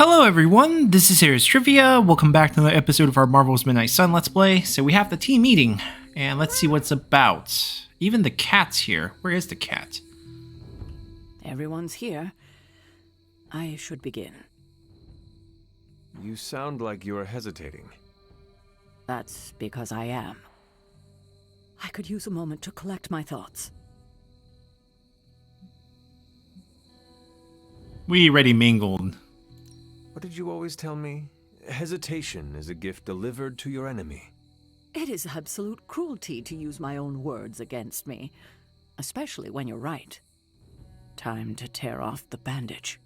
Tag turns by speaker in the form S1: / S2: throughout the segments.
S1: Hello everyone, this is Serious Trivia. Welcome back to another episode of our Marvel's Midnight Sun Let's Play. So we have the team meeting, and let's see what's about. Even the cat's here. Where is the cat?
S2: Everyone's here. I should begin.
S3: You sound like you're hesitating.
S2: That's because I am. I could use a moment to collect my thoughts.
S1: We already mingled.
S3: What did you always tell me? Hesitation is a gift delivered to your enemy.
S2: It is absolute cruelty to use my own words against me, especially when you're right. Time to tear off the bandage.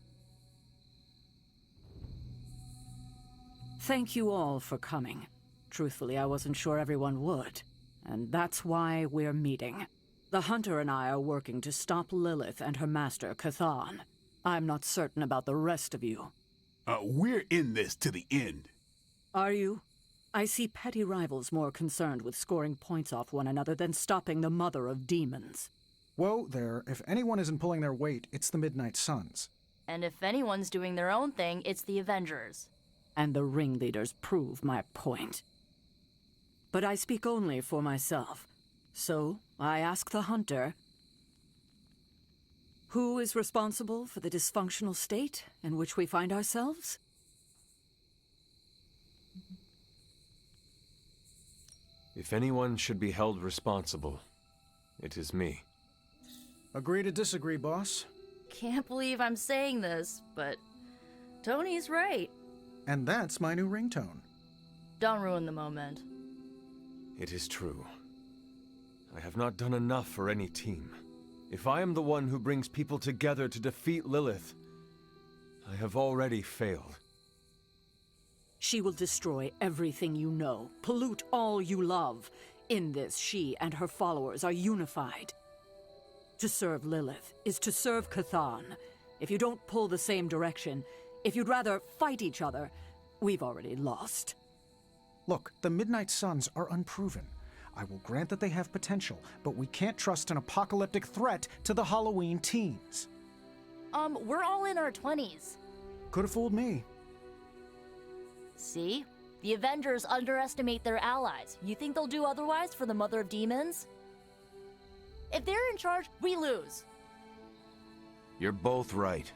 S2: Thank you all for coming. Truthfully, I wasn't sure everyone would, and that's why we're meeting. The Hunter and I are working to stop Lilith and her master, Chthon. I'm not certain about the rest of you.
S4: We're in this to the end.
S2: Are you? I see petty rivals more concerned with scoring points off one another than stopping the mother of demons.
S5: Whoa there, if anyone isn't pulling their weight, it's the Midnight Suns.
S6: And if anyone's doing their own thing, it's the Avengers.
S2: And the ringleaders prove my point. But I speak only for myself. So, I ask the Hunter, who is responsible for the dysfunctional state in which we find ourselves?
S3: If anyone should be held responsible, it is me.
S5: Agree to disagree, boss.
S6: Can't believe I'm saying this, but Tony's right.
S5: And that's my new ringtone.
S6: Don't ruin the moment.
S3: It is true. I have not done enough for any team. If I am the one who brings people together to defeat Lilith, I have already failed.
S2: She will destroy everything you know, pollute all you love. In this, she and her followers are unified. To serve Lilith is to serve Chthon. If you don't pull the same direction, if you'd rather fight each other, we've already lost.
S5: Look, the Midnight Suns are unproven. I will grant that they have potential, but we can't trust an apocalyptic threat to the Halloween teens.
S6: We're all in our 20s.
S5: Could have fooled me.
S6: See? The Avengers underestimate their allies. You think they'll do otherwise for the Mother of Demons? If they're in charge, we lose.
S7: You're both right.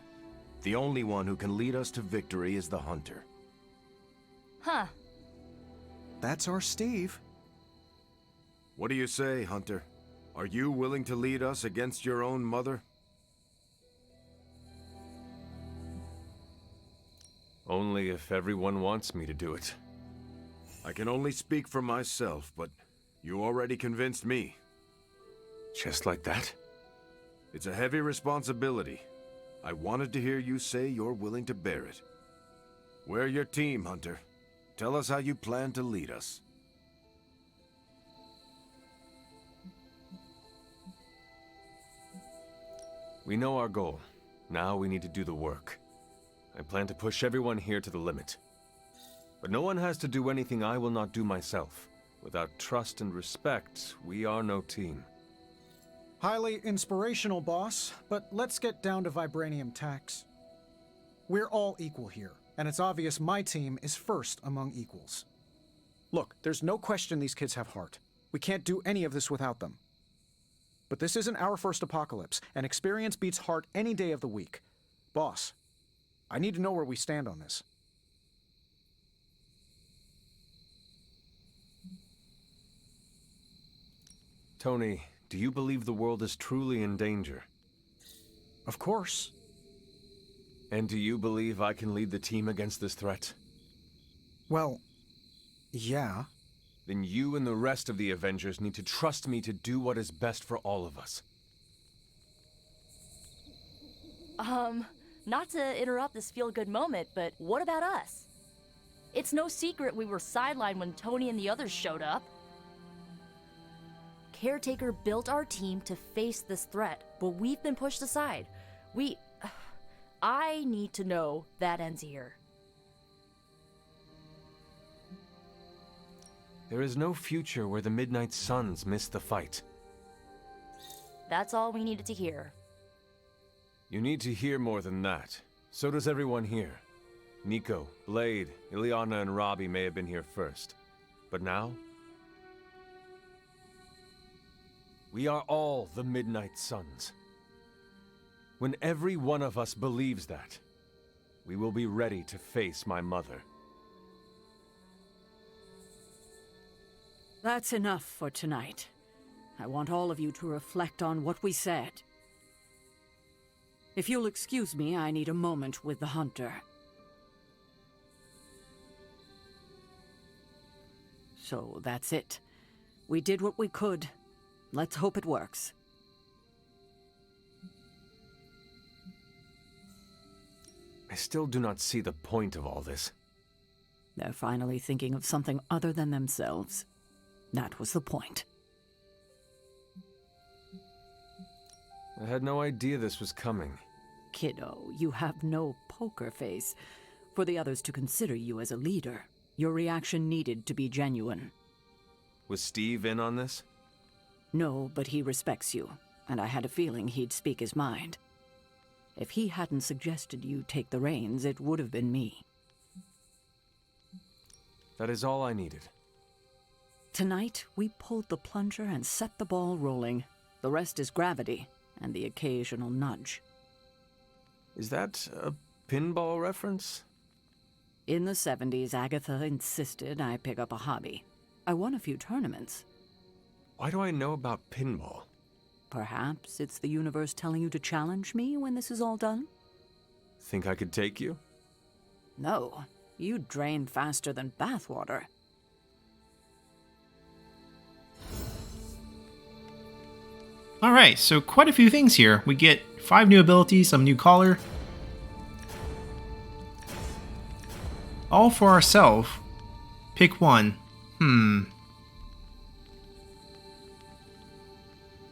S7: The only one who can lead us to victory is the Hunter.
S6: Huh.
S5: That's our Steve.
S7: What do you say, Hunter? Are you willing to lead us against your own mother?
S3: Only if everyone wants me to do it.
S7: I can only speak for myself, but you already convinced me.
S3: Just like that?
S7: It's a heavy responsibility. I wanted to hear you say you're willing to bear it. We're your team, Hunter. Tell us how you plan to lead us.
S3: We know our goal. Now we need to do the work. I plan to push everyone here to the limit. But no one has to do anything I will not do myself. Without trust and respect, we are no team.
S5: Highly inspirational, boss, but let's get down to vibranium tax. We're all equal here, and it's obvious my team is first among equals. Look, there's no question these kids have heart. We can't do any of this without them. But this isn't our first apocalypse, and experience beats heart any day of the week. Boss, I need to know where we stand on this.
S3: Tony, do you believe the world is truly in danger?
S5: Of course.
S3: And do you believe I can lead the team against this threat?
S5: Well, yeah.
S3: Then you and the rest of the Avengers need to trust me to do what is best for all of us.
S6: Not to interrupt this feel-good moment, but what about us? It's no secret we were sidelined when Tony and the others showed up. Caretaker built our team to face this threat, but we've been pushed aside. I need to know that ends here.
S3: There is no future where the Midnight Suns miss the fight.
S6: That's all we needed to hear.
S3: You need to hear more than that. So does everyone here. Nico, Blade, Ileana, and Robbie may have been here first. But now? We are all the Midnight Suns. When every one of us believes that, we will be ready to face my mother.
S2: That's enough for tonight. I want all of you to reflect on what we said. If you'll excuse me, I need a moment with the Hunter. So that's it. We did what we could. Let's hope it works.
S3: I still do not see the point of all this.
S2: They're finally thinking of something other than themselves. That was the point.
S3: I had no idea this was coming.
S2: Kiddo, you have no poker face. For the others to consider you as a leader, your reaction needed to be genuine.
S3: Was Steve in on this?
S2: No, but he respects you, and I had a feeling he'd speak his mind. If he hadn't suggested you take the reins, it would have been me.
S3: That is all I needed.
S2: Tonight, we pulled the plunger and set the ball rolling. The rest is gravity, and the occasional nudge.
S3: Is that a pinball reference?
S2: In the 70s, Agatha insisted I pick up a hobby. I won a few tournaments.
S3: Why do I know about pinball?
S2: Perhaps it's the universe telling you to challenge me when this is all done?
S3: Think I could take you?
S2: No, you drain faster than bathwater.
S1: Alright, so quite a few things here. We get 5 new abilities, some new collar. All for ourselves. Pick one. None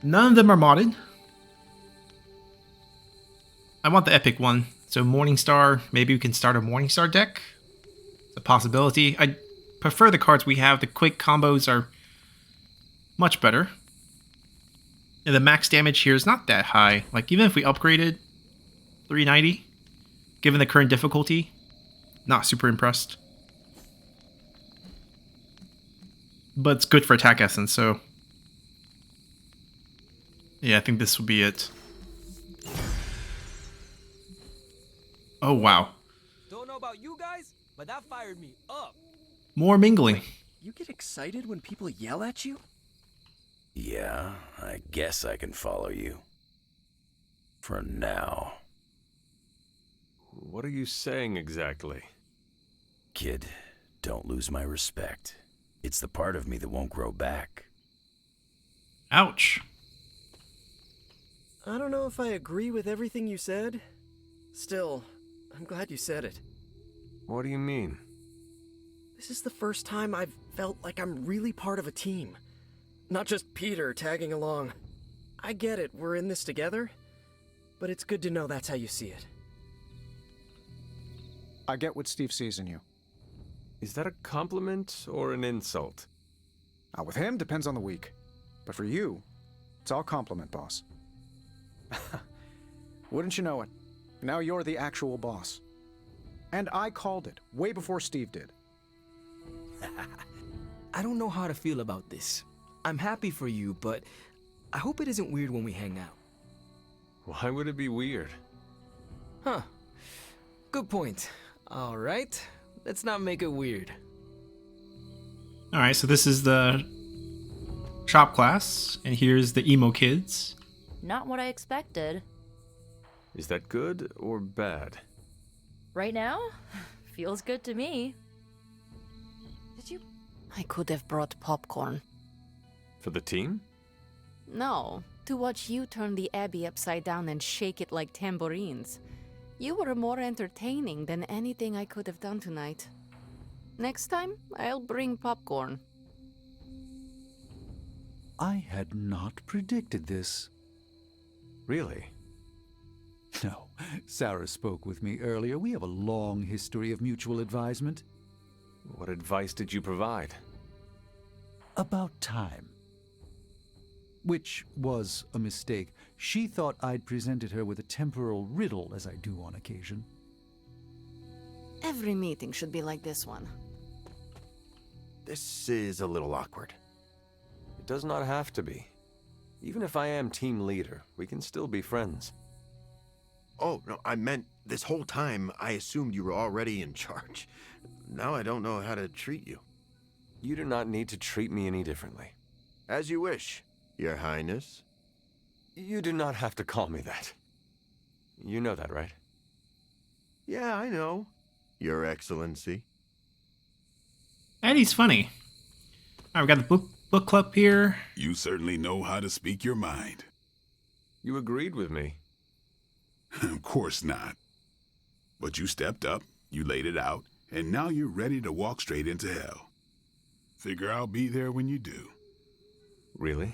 S1: of them are modded. I want the epic one. So Morningstar, maybe we can start a Morningstar deck. It's a possibility. I prefer the cards we have. The quick combos are much better. And the max damage here is not that high. Like, even if we upgraded 390, given the current difficulty, not super impressed. But it's good for attack essence, so yeah, I think this will be it. Oh, wow.
S8: Don't know about you guys, but that fired me up.
S1: More mingling.
S9: You get excited when people yell at you?
S10: Yeah, I guess I can follow you. For now.
S3: What are you saying exactly?
S10: Kid, don't lose my respect. It's the part of me that won't grow back.
S1: Ouch.
S9: I don't know if I agree with everything you said. Still, I'm glad you said it.
S3: What do you mean?
S9: This is the first time I've felt like I'm really part of a team. Not just Peter tagging along. I get it, we're in this together. But it's good to know that's how you see it.
S5: I get what Steve sees in you.
S3: Is that a compliment or an insult?
S5: With him, depends on the week. But for you, it's all compliment, boss. Wouldn't you know it? Now you're the actual boss. And I called it, way before Steve did.
S8: I don't know how to feel about this. I'm happy for you, but I hope it isn't weird when we hang out.
S3: Why would it be weird?
S8: Huh. Good point. Alright, let's not make it weird.
S1: Alright, so this is the shop class, and here's the emo kids.
S6: Not what I expected.
S3: Is that good or bad?
S6: Right now? Feels good to me.
S11: Did you? I could have brought popcorn.
S3: For the team?
S11: No, to watch you turn the Abbey upside down and shake it like tambourines. You were more entertaining than anything I could have done tonight. Next time, I'll bring popcorn.
S12: I had not predicted this.
S3: Really?
S12: No, Sarah spoke with me earlier. We have a long history of mutual advisement.
S3: What advice did you provide?
S12: About time. Which was a mistake. She thought I'd presented her with a temporal riddle, as I do on occasion.
S11: Every meeting should be like this one.
S7: This is a little awkward.
S3: It does not have to be. Even if I am team leader, we can still be friends.
S7: Oh, no, I meant this whole time I assumed you were already in charge. Now I don't know how to treat you.
S3: You do not need to treat me any differently.
S7: As you wish, Your Highness.
S3: You do not have to call me that. You know that, right?
S7: Yeah, I know. Your Excellency.
S1: Eddie's funny. Alright, we got the book club here.
S4: You certainly know how to speak your mind.
S3: You agreed with me.
S4: Of course not. But you stepped up, you laid it out, and now you're ready to walk straight into hell. Figure I'll be there when you do.
S3: Really?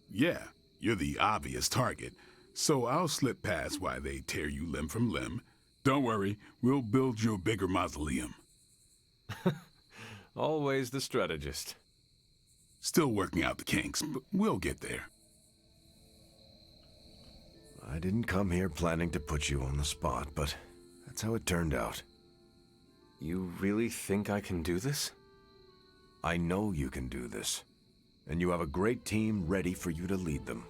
S4: Yeah, you're the obvious target, so I'll slip past why they tear you limb from limb. Don't worry, we'll build you a bigger mausoleum.
S3: Always the strategist.
S4: Still working out the kinks, but we'll get there.
S7: I didn't come here planning to put you on the spot, but that's how it turned out.
S3: You really think I can do this?
S7: I know you can do this, and you have a great team ready for you to lead them.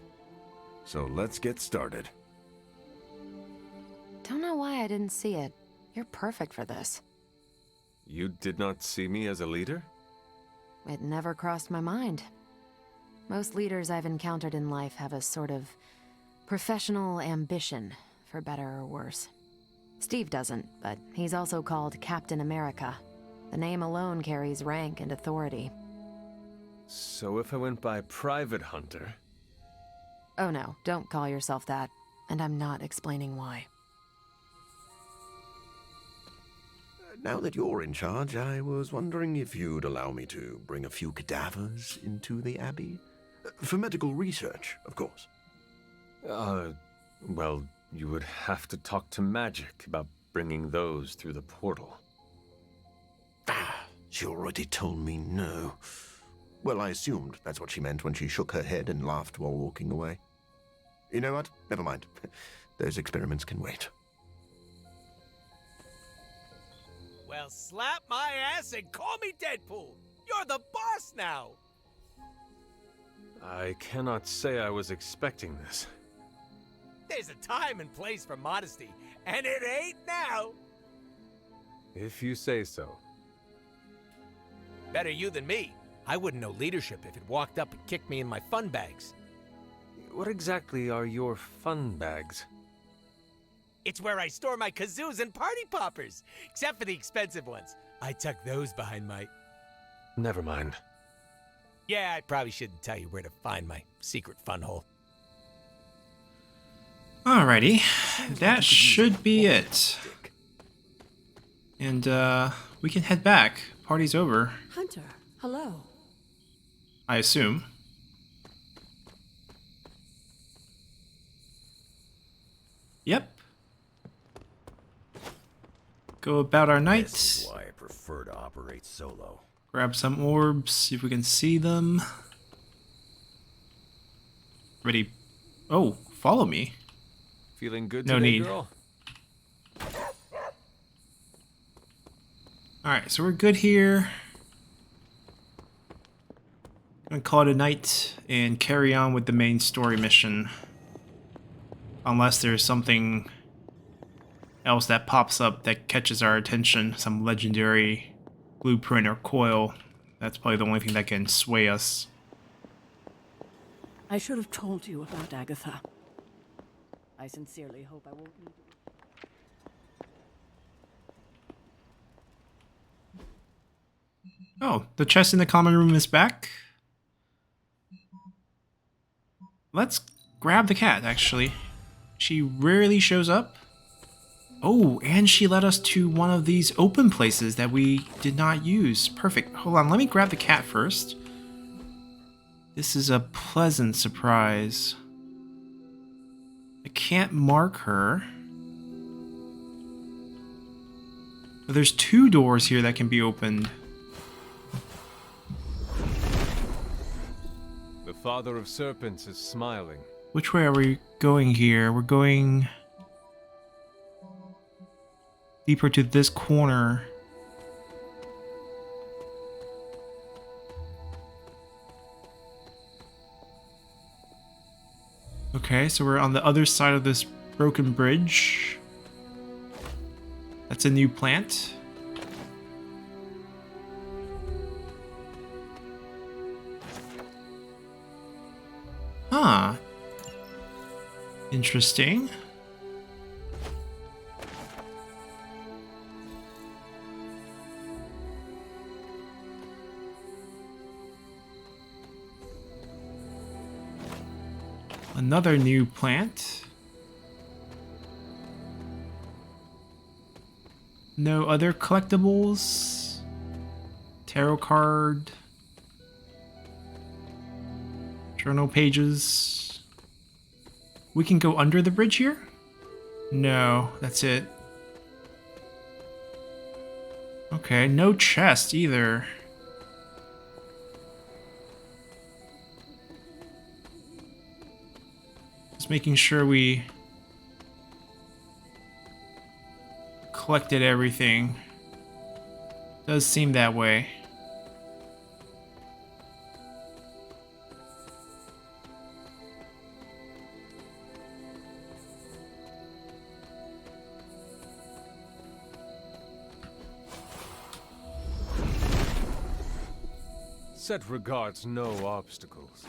S7: So let's get started.
S13: Don't know why I didn't see it. You're perfect for this.
S3: You did not see me as a leader?
S13: It never crossed my mind. Most leaders I've encountered in life have a sort of professional ambition, for better or worse. Steve doesn't, but he's also called Captain America. The name alone carries rank and authority.
S3: So if I went by Private Hunter...
S13: Oh no, don't call yourself that. And I'm not explaining why.
S7: Now that you're in charge, I was wondering if you'd allow me to bring a few cadavers into the Abbey. For medical research, of course.
S3: Well, you would have to talk to Magic about bringing those through the portal.
S7: She already told me no. Well, I assumed that's what she meant when she shook her head and laughed while walking away. You know what? Never mind. Those experiments can wait.
S14: Well, slap my ass and call me Deadpool. You're the boss now.
S3: I cannot say I was expecting this.
S14: There's a time and place for modesty, and it ain't now.
S3: If you say so.
S14: Better you than me. I wouldn't know leadership if it walked up and kicked me in my fun bags.
S3: What exactly are your fun bags?
S14: It's where I store my kazoos and party poppers, except for the expensive ones. I tuck those behind my...
S3: Never mind.
S14: Yeah, I probably shouldn't tell you where to find my secret fun hole.
S1: Alrighty, that should be it. And, we can head back. Party's over.
S2: Hunter, hello.
S1: I assume. Yep. Go about our night.
S10: This is why I prefer to operate solo.
S1: Grab some orbs, see if we can see them. Ready? Oh, follow me.
S3: Feeling good
S1: No
S3: today,
S1: need.
S3: girl?
S1: Alright, so we're good here. I'm gonna call it a night and carry on with the main story mission. Unless there's something else that pops up that catches our attention, some legendary blueprint or coil. That's probably the only thing that can sway us.
S2: I should have told you about Agatha. I sincerely hope I won't need to...
S1: Oh, the chest in the common room is back. Let's grab the cat, actually. She rarely shows up. Oh, and she led us to one of these open places that we did not use. Perfect. Hold on, let me grab the cat first. This is a pleasant surprise. I can't mark her. But there's 2 doors here that can be opened.
S3: The Father of Serpents is smiling.
S1: Which way are we going here? We're going deeper to this corner. Okay, so we're on the other side of this broken bridge. That's a new plant. Huh. Interesting. Another new plant. No other collectibles. Tarot card. Journal pages. We can go under the bridge here? No, that's it. Okay, no chest either. Just making sure we collected everything. Does seem that way.
S3: Set regards no obstacles.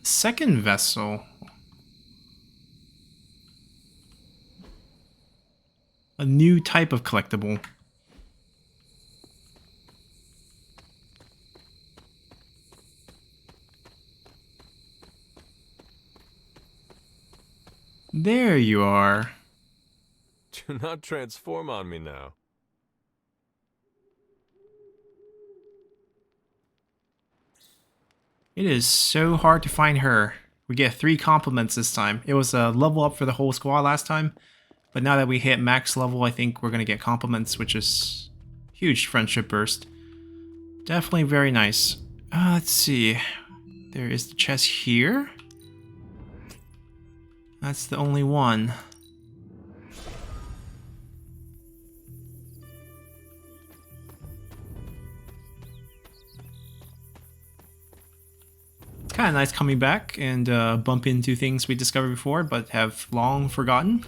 S1: Second vessel. A new type of collectible. There you are.
S3: Do not transform on me now.
S1: It is so hard to find her. We get 3 compliments this time. It was a level up for the whole squad last time, but now that we hit max level, I think we're going to get compliments, which is huge friendship burst. Definitely very nice. Let's see. There is the chest here. That's the only one. It's kind of nice coming back and bump into things we discovered before but have long forgotten.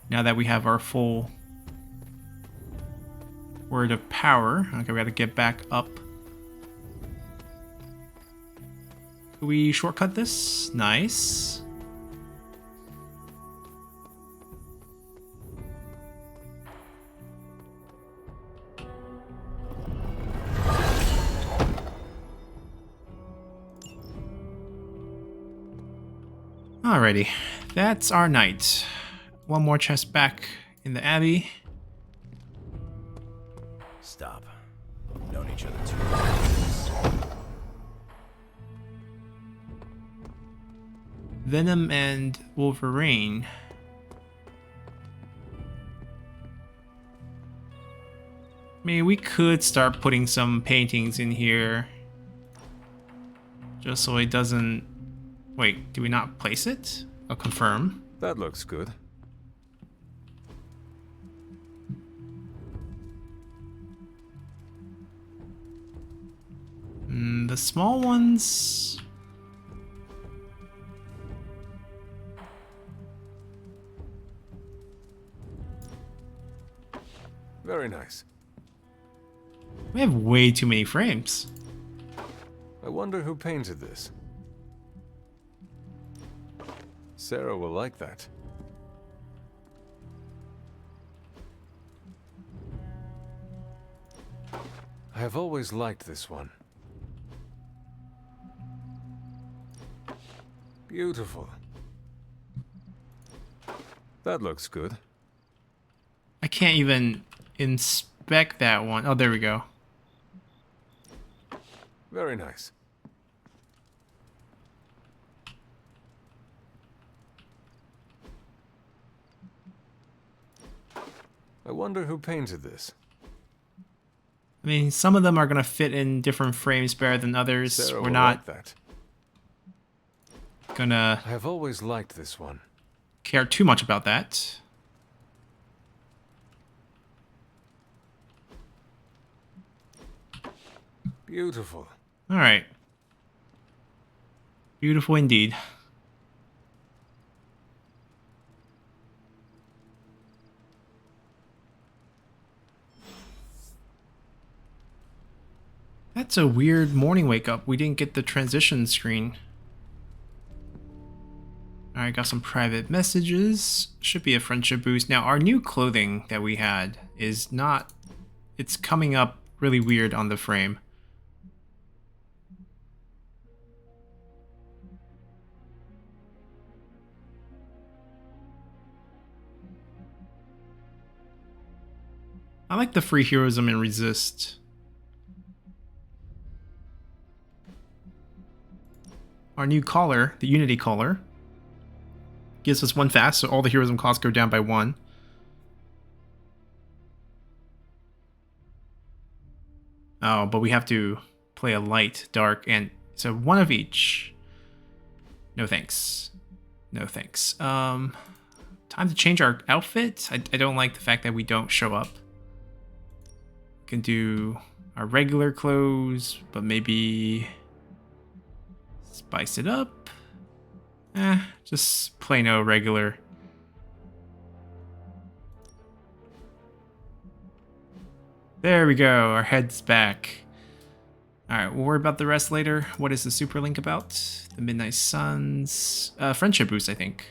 S1: Now that we have our full word of power. Okay, we gotta get back up. Can we shortcut this? Nice. Alrighty, that's our night. One more chest back in the Abbey.
S10: Stop. We've known each other too long.
S1: Venom and Wolverine. I mean, we could start putting some paintings in here. Just so it doesn't... Wait, do we not place it? I'll confirm.
S3: That looks good.
S1: The small ones...
S3: Very nice.
S1: We have way too many frames.
S3: I wonder who painted this. Sarah will like that. I have always liked this one. Beautiful. That looks good.
S1: I can't even inspect that one. Oh, there we go.
S3: Very nice. I wonder who painted this.
S1: I mean, some of them are going to fit in different frames better than others.
S3: Sarah
S1: We're
S3: will
S1: not...
S3: like that.
S1: gonna
S3: I have always liked this one.
S1: care too much about that.
S3: Beautiful.
S1: All right. Beautiful indeed. That's a weird morning wake up. We didn't get the transition screen. Alright, got some private messages. Should be a friendship boost. Now, our new clothing that we had is not... It's coming up really weird on the frame. I like the free heroism and resist. Our new collar, the Unity collar, gives us 1 fast, so all the heroism costs go down by 1. Oh, but we have to play a light, dark, and so 1 of each. No thanks. No thanks. Time to change our outfit. I don't like the fact that we don't show up. We can do our regular clothes, but maybe spice it up. Just plain old regular. There we go, our head's back. Alright, we'll worry about the rest later. What is the super link about? The Midnight Suns. Friendship boost, I think.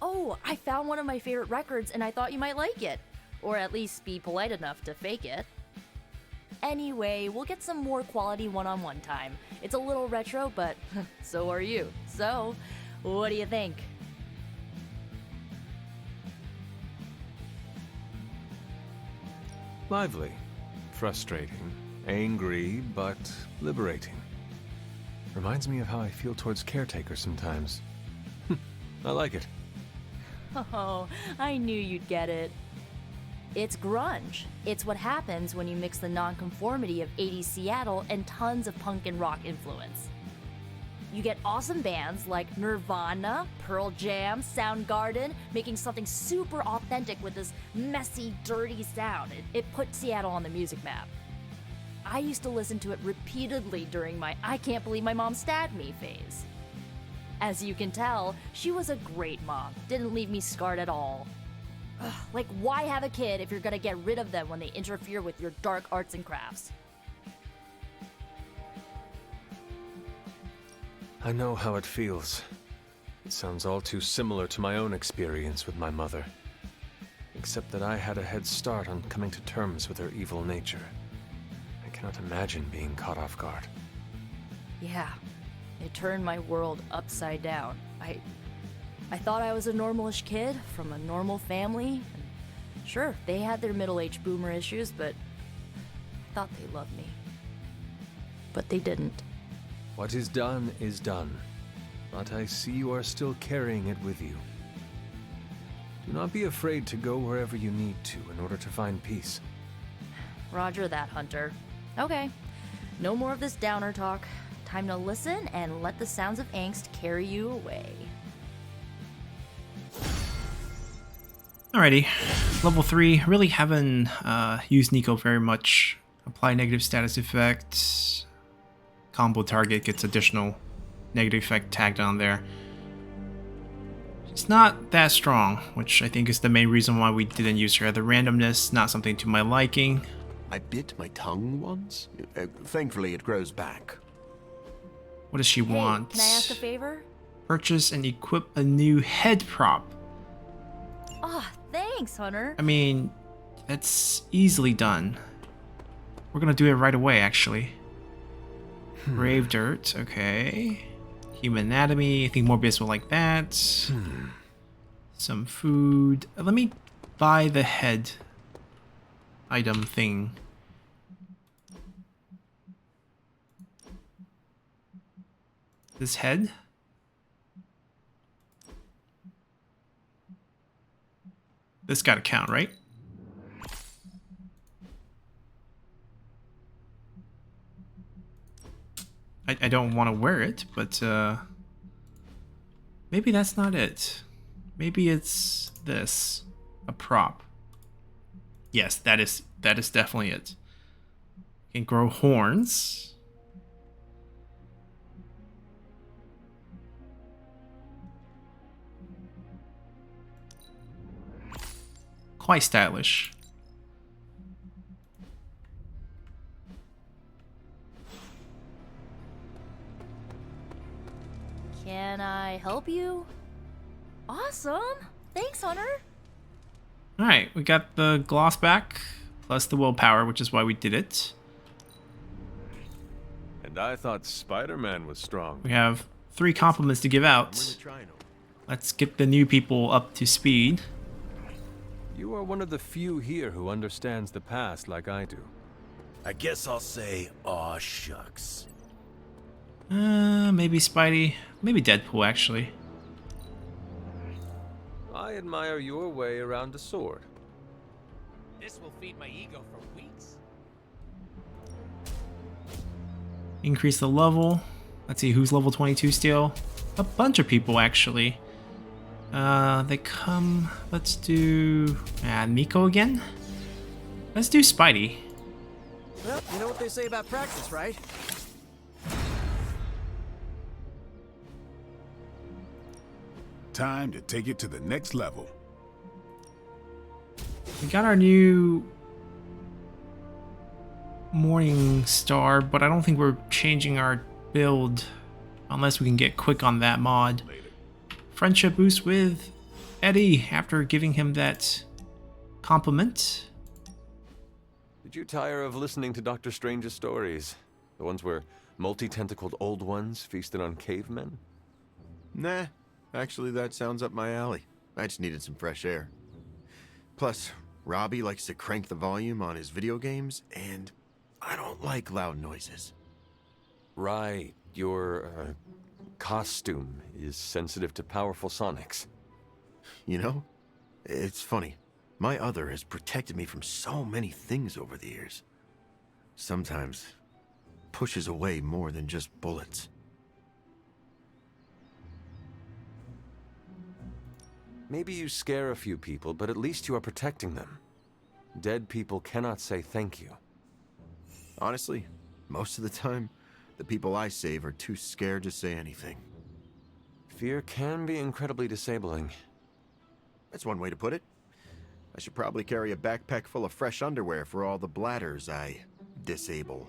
S6: Oh, I found one of my favorite records and I thought you might like it. Or at least be polite enough to fake it. Anyway, we'll get some more quality one-on-one time. It's a little retro, but so are you. So, what do you think?
S3: Lively. Frustrating. Angry, but liberating. Reminds me of how I feel towards Caretaker sometimes. I like it.
S6: Oh, I knew you'd get it. It's grunge. It's what happens when you mix the nonconformity of 80s Seattle and tons of punk and rock influence. You get awesome bands like Nirvana, Pearl Jam, Soundgarden, making something super authentic with this messy, dirty sound. It put Seattle on the music map. I used to listen to it repeatedly during my I can't believe my mom stabbed me phase. As you can tell, she was a great mom, didn't leave me scarred at all. Ugh, like, why have a kid if you're gonna get rid of them when they interfere with your dark arts and crafts?
S3: I know how it feels. It sounds all too similar to my own experience with my mother. Except that I had a head start on coming to terms with her evil nature. I cannot imagine being caught off guard.
S6: Yeah, it turned my world upside down. I thought I was a normalish kid from a normal family. And sure, they had their middle-aged boomer issues, but I thought they loved me. But they didn't.
S3: What is done is done. But I see you are still carrying it with you. Do not be afraid to go wherever you need to in order to find peace.
S6: Roger that, Hunter. Okay, no more of this downer talk. Time to listen and let the sounds of angst carry you away.
S1: Alrighty, level 3. Really haven't used Nico very much. Apply negative status effect. Combo target gets additional negative effect tagged on there. It's not that strong, which I think is the main reason why we didn't use her. The randomness, not something to my liking.
S15: I bit my tongue once. Thankfully, it grows back.
S1: What does she want?
S6: Can I ask a favor?
S1: Purchase and equip a new head prop.
S6: Ah, thanks, Hunter.
S1: I mean, that's easily done. We're gonna do it right away, actually. Grave dirt, okay. Human anatomy, I think Morbius will like that. Some food. Let me buy the head item thing. This head? This gotta count, right? I don't want to wear it, but Maybe that's not it. Maybe it's this. A prop. Yes, that is definitely it. Can grow horns. Quite stylish.
S6: Can I help you? Awesome! Thanks, Hunter!
S1: Alright, we got the gloss back, plus the willpower, which is why we did it.
S3: And I thought Spider-Man was strong.
S1: We have 3 compliments to give out. Let's get the new people up to speed.
S3: You are one of the few here who understands the past like I do.
S10: I guess I'll say, aw shucks.
S1: Maybe Spidey. Maybe Deadpool, actually.
S3: I admire your way around a sword.
S14: This will feed my ego for weeks.
S1: Increase the level. Let's see, who's level 22 still? A bunch of people, actually. They come... Let's do... Nico again? Let's do Spidey.
S9: Well, you know what they say about practice, right?
S4: Time to take it to the next level.
S1: We got our new Morning Star, but I don't think we're changing our build unless we can get quick on that mod. Friendship boost with Eddie after giving him that compliment.
S3: Did you tire of listening to Doctor Strange's stories? The ones where multi-tentacled old ones feasted on cavemen?
S15: Nah, actually that sounds up my alley. I just needed some fresh air. Plus, Robbie likes to crank the volume on his video games, and I don't like loud noises.
S3: Right, your costume is sensitive to powerful sonics.
S15: You know, it's funny. My other has protected me from so many things over the years. Sometimes pushes away more than just bullets.
S3: Maybe you scare a few people, but at least you are protecting them. Dead people cannot say thank you.
S15: Honestly, most of the time, the people I save are too scared to say anything.
S3: Fear can be incredibly disabling.
S15: That's one way to put it. I should probably carry a backpack full of fresh underwear for all the bladders I disable.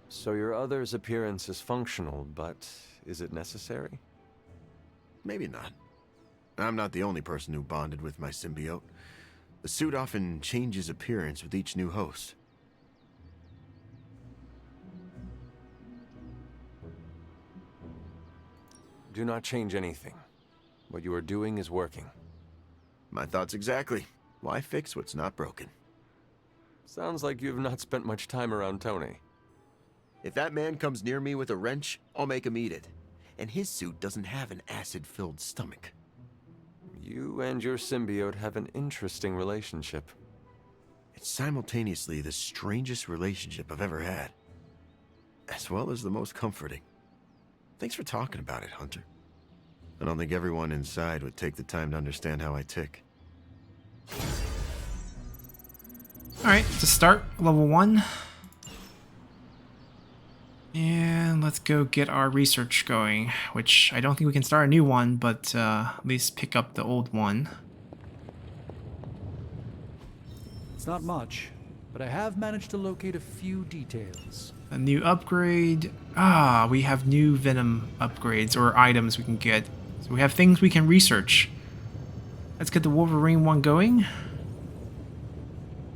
S3: So your other's appearance is functional, but is it necessary?
S15: Maybe not. I'm not the only person who bonded with my symbiote. The suit often changes appearance with each new host.
S3: Do not change anything. What you are doing is working.
S15: My thoughts exactly. Why fix what's not broken?
S3: Sounds like you have not spent much time around Tony.
S15: If that man comes near me with a wrench, I'll make him eat it. And his suit doesn't have an acid-filled stomach.
S3: You and your symbiote have an interesting relationship.
S15: It's simultaneously the strangest relationship I've ever had, as well as the most comforting. Thanks for talking about it, Hunter. I don't think everyone inside would take the time to understand how I tick.
S1: Alright, to start, level 1. And let's go get our research going, which I don't think we can start a new one, but at least pick up the old one.
S12: It's not much, but I have managed to locate a few details.
S1: A new upgrade. Ah, we have new Venom upgrades or items we can get. So we have things we can research. Let's get the Wolverine one going.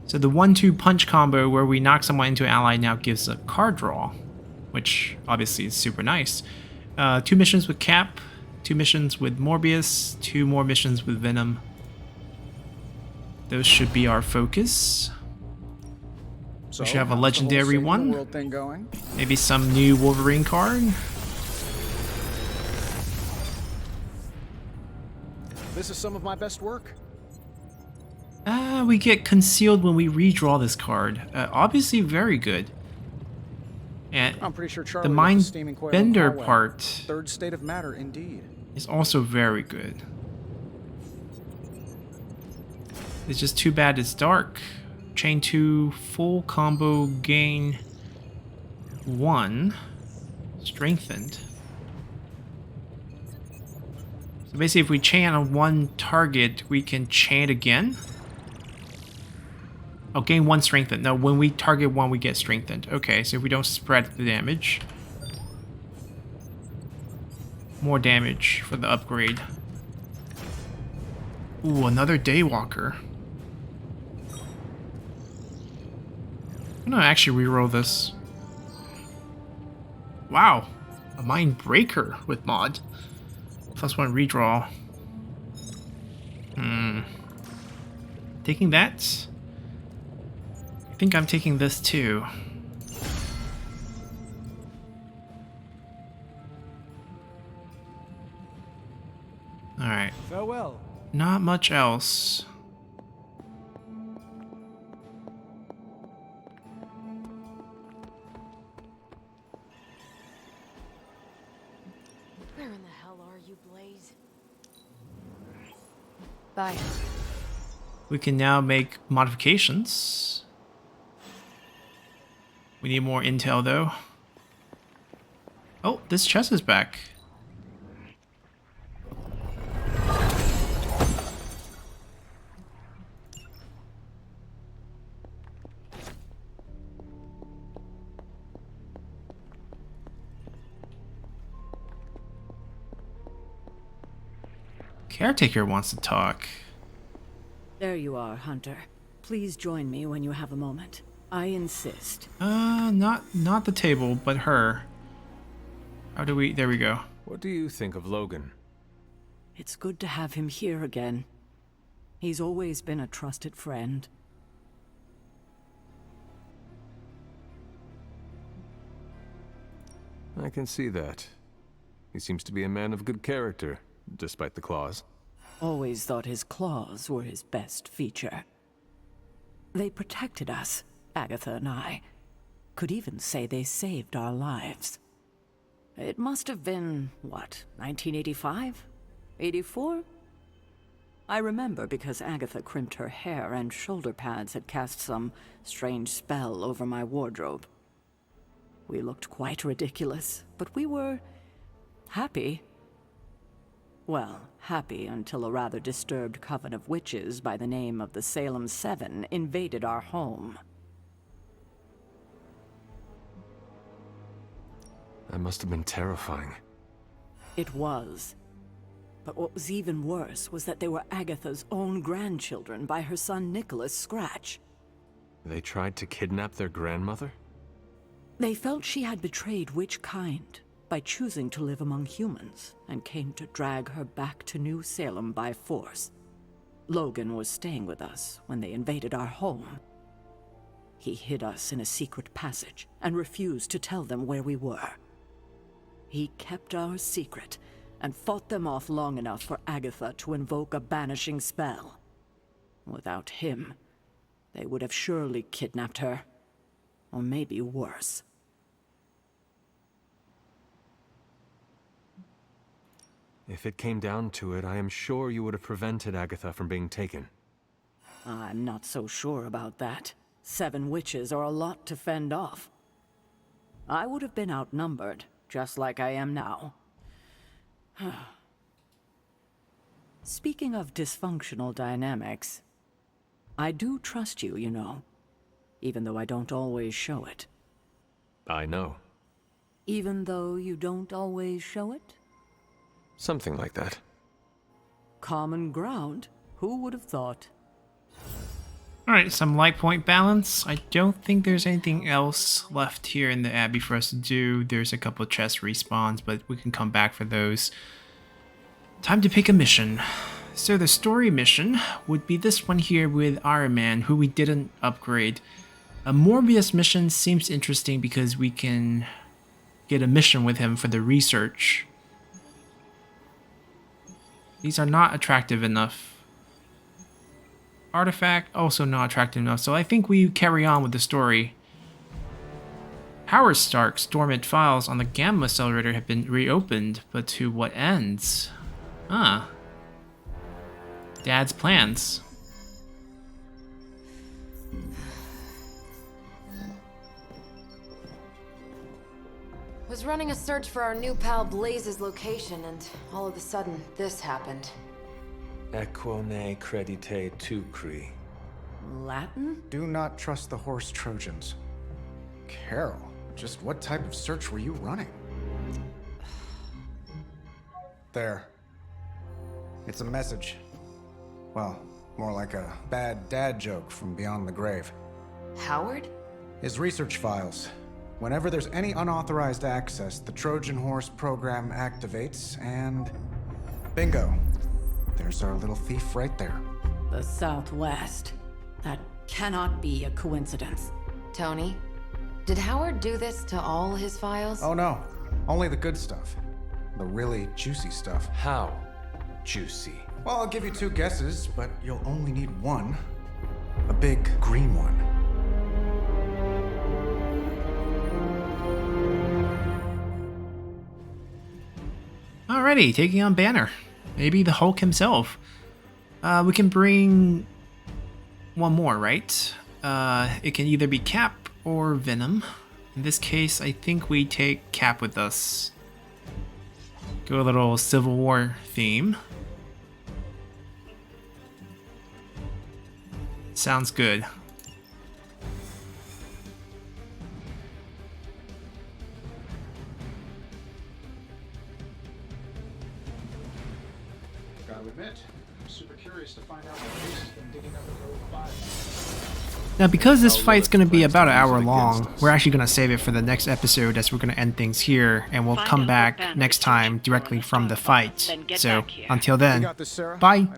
S1: So the 1-2 punch combo where we knock someone into an ally now gives a card draw, which obviously is super nice. 2 missions with Cap, 2 missions with Morbius, 2 more missions with Venom. Those should be our focus.
S5: So,
S1: we should have a
S5: how's the whole
S1: legendary
S5: saving the
S1: one.
S5: world thing going?
S1: Maybe some new Wolverine card.
S5: This is some of my best work.
S1: We get concealed when we redraw this card. Obviously very good. And
S5: I'm pretty sure Charlie
S1: the
S5: left
S1: mind
S5: steaming coil in
S1: bender
S5: hallway.
S1: part
S5: Third state of matter, indeed.
S1: is also very good. It's just too bad it's dark. Chain 2, full combo, gain 1, strengthened. So basically if we chain on one target, we can chain again. Oh, gain 1 strengthened. No, when we target one, we get strengthened. Okay, so if we don't spread the damage. More damage for the upgrade. Ooh, another Daywalker. I'm gonna actually reroll this. Wow, a Mind Breaker with mod. +1 redraw. Taking that? I think I'm taking this too. Alright.
S12: Farewell.
S1: Not much else.
S13: Where in the hell are you, Blaze? Bye.
S1: We can now make modifications. We need more intel though. Oh, this chest is back. Caretaker wants to talk.
S2: There you are, Hunter. Please join me when you have a moment. I insist.
S1: Not the table, but her. How do we... There we go.
S3: What do you think of Logan?
S2: It's good to have him here again. He's always been a trusted friend.
S3: I can see that. He seems to be a man of good character, despite the claws.
S2: Always thought his claws were his best feature. They protected us, Agatha and I. Could even say they saved our lives. It must have been, what, 1985? 84? I remember because Agatha crimped her hair and shoulder pads had cast some strange spell over my wardrobe. We looked quite ridiculous, but we were happy. Well, happy until a rather disturbed coven of witches by the name of the Salem Seven invaded our home.
S3: That must have been terrifying.
S2: It was. But what was even worse was that they were Agatha's own grandchildren by her son Nicholas Scratch.
S3: They tried to kidnap their grandmother?
S2: They felt she had betrayed which kind by choosing to live among humans, and came to drag her back to New Salem by force. Logan was staying with us when they invaded our home. He hid us in a secret passage and refused to tell them where we were. He kept our secret and fought them off long enough for Agatha to invoke a banishing spell. Without him, they would have surely kidnapped her, or maybe worse.
S3: If it came down to it, I am sure you would have prevented Agatha from being taken.
S2: I'm not so sure about that. 7 witches are a lot to fend off. I would have been outnumbered, just like I am now. Speaking of dysfunctional dynamics, I do trust you, you know, even though I don't always show it.
S3: I know.
S2: Even though you don't always show it?
S3: Something like that.
S2: Common ground. Who would have thought?
S1: Alright, some light point balance. I don't think there's anything else left here in the Abbey for us to do. There's a couple of chest respawns, but we can come back for those. Time to pick a mission. So the story mission would be this one here with Iron Man, who we didn't upgrade. A Morbius mission seems interesting because we can get a mission with him for the research. These are not attractive enough. Artifact, also not attractive enough. So I think we carry on with the story. Howard Stark's dormant files on the Gamma Accelerator have been reopened, but to what ends? Ah. Dad's plans.
S13: Was running a search for our new pal Blaze's location, and all of a sudden, this happened.
S16: Equone credite tucri.
S2: Latin?
S5: Do not trust the horse Trojans. Carol, just what type of search were you running? There. It's a message. Well, more like a bad dad joke from beyond the grave.
S13: Howard?
S5: His research files. Whenever there's any unauthorized access, the Trojan Horse program activates, and bingo. There's our little thief right there.
S2: The Southwest. That cannot be a coincidence.
S13: Tony, did Howard do this to all his files?
S5: Oh no, only the good stuff. The really juicy stuff.
S16: How juicy?
S5: Well, I'll give you 2 guesses, but you'll only need one. A big green one.
S1: Alrighty, taking on Banner. Maybe the Hulk himself. We can bring one more, right? It can either be Cap or Venom. In this case, I think we take Cap with us. Go a little Civil War theme. Sounds good.
S5: Gotta admit, I'm super curious to find out what Ace has been digging up in Road 5.
S1: Now, because this fight's going to be about an hour long, we're actually going to save it for the next episode, as we're going to end things here, and we'll come back next time directly from the fight. So, until then, bye!